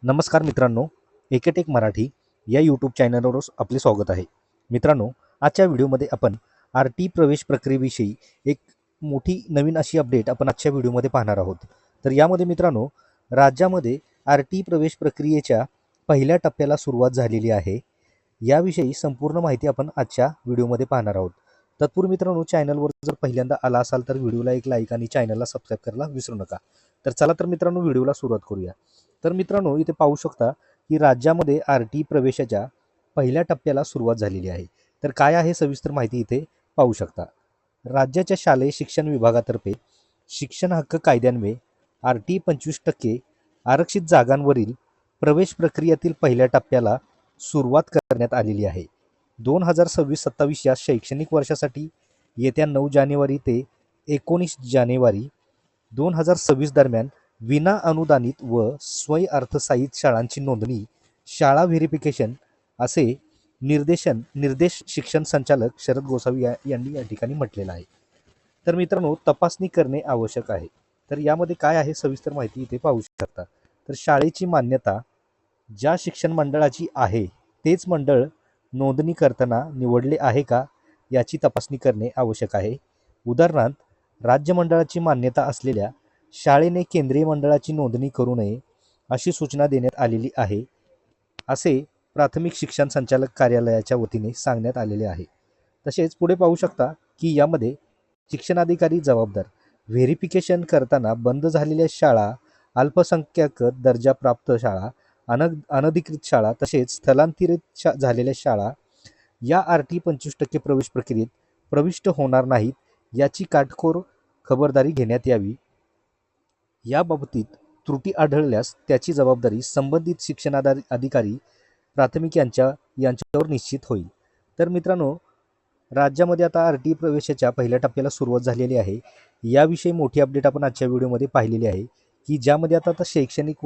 नमस्कार मित्रांनो, एकेटेक मराठी या यूट्यूब चॅनलवर आपले स्वागत आहे. मित्रांनो, आजच्या व्हिडिओमध्ये आपण आर टी प्रवेश प्रक्रियेविषयी एक मोठी नवीन अशी अपडेट आपण आजच्या व्हिडिओमध्ये पाहणार आहोत. तर यामध्ये मित्रांनो, राज्यामध्ये आर टी प्रवेश प्रक्रियेच्या पहिल्या टप्प्याला सुरुवात झालेली आहे. याविषयी संपूर्ण माहिती आपण आजच्या व्हिडिओमध्ये पाहणार आहोत. तत्पूर्वी मित्रांनो, चॅनलवर जर पहिल्यांदा आला असाल तर व्हिडिओला एक लाईक आणि चॅनलला सबस्क्राईब करायला विसरू नका. तर चला तर मित्रांनो, व्हिडिओला सुरुवात करूया. तर मित्रांनो, इथे पाहू शकता की राज्यामध्ये आर टी प्रवेशाच्या पहिल्या टप्प्याला सुरुवात झालेली आहे. तर काय आहे सविस्तर माहिती इथे पाहू शकता. राज्याच्या शालेय शिक्षण विभागातर्फे शिक्षण हक्क कायद्यान्वये आर टी 25% आरक्षित जागांवरील प्रवेश प्रक्रियेतील पहिल्या टप्प्याला सुरुवात करण्यात आलेली आहे. 2026-27 या शैक्षणिक वर्षासाठी येत्या 9 जानेवारी ते 19 जानेवारी 2026 दरम्यान विना अनुदानित व स्वयंअर्थसहाय्यित शाळांची नोंदणी, शाळा व्हेरिफिकेशन असे निर्देश शिक्षण संचालक शरद गोसावी यांनी या ठिकाणी म्हटलेलं आहे. तर मित्रांनो, तपासणी करणे आवश्यक आहे. तर यामध्ये काय आहे सविस्तर माहिती इथे पाहू शकता. तर शाळेची मान्यता ज्या शिक्षण मंडळाची आहे तेच मंडळ नोंदणी करताना निवडले आहे का याची तपासणी करणे आवश्यक आहे. उदाहरणार्थ, राज्य मंडळाची मान्यता असलेल्या शाळेने केंद्रीय मंडळाची नोंदणी करू नये अशी सूचना देण्यात आलेली आहे, असे प्राथमिक शिक्षण संचालक कार्यालयाच्या वतीने सांगण्यात आलेले आहे. तसेच पुढे पाहू शकता की यामध्ये शिक्षणाधिकारी जबाबदार व्हेरिफिकेशन करताना बंद झालेल्या शाळा, अल्पसंख्याक दर्जाप्राप्त शाळा, अनधिकृत शाळा तसेच स्थलांतरित झालेल्या शाळा या आर टी 25% प्रवेश प्रक्रियेत प्रविष्ट होणार नाहीत याची काटकोर खबरदारी घेण्यात यावी. याबाबतीत त्रुटी आढळल्यास त्याची जबाबदारी संबंधित शिक्षणाधिकारी प्राथमिक यांच्यावर निश्चित होईल. तर मित्रांनो, राज्यामध्ये आता आर टी प्रवेशाच्या पहिल्या टप्प्याला सुरुवात झालेली आहे. याविषयी मोठी अपडेट आपण आजच्या व्हिडिओमध्ये पाहिलेली आहे की ज्यामध्ये आता शैक्षणिक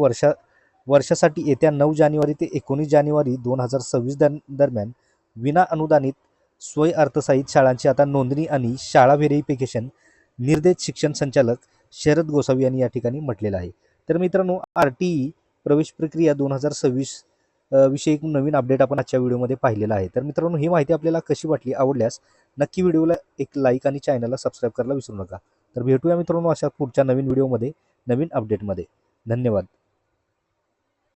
वर्षासाठी येत्या 9 जानेवारी ते 19 जानेवारी 2026 दरम्यान विना अनुदानित स्वयंअर्थसहाय्यित शाळांची आता नोंदणी आणि शाळा व्हेरिफिकेशन निर्देश शिक्षण संचालक शरद गोसावी यांनी या ठिकाणी म्हटलेलं आहे. तर मित्रांनो, आर टी प्रवेश प्रक्रिया 2026 विषयी एक नवीन अपडेट आपण आजच्या व्हिडिओमध्ये पाहिलेला आहे. तर मित्रांनो, ही माहिती आपल्याला कशी वाटली, आवडल्यास नक्की व्हिडिओला एक लाईक आणि चॅनलला सबस्क्राईब करायला विसरू नका. तर भेटूया मित्रांनो अशा पुढच्या नवीन व्हिडिओमध्ये, नवीन अपडेटमध्ये. धन्यवाद.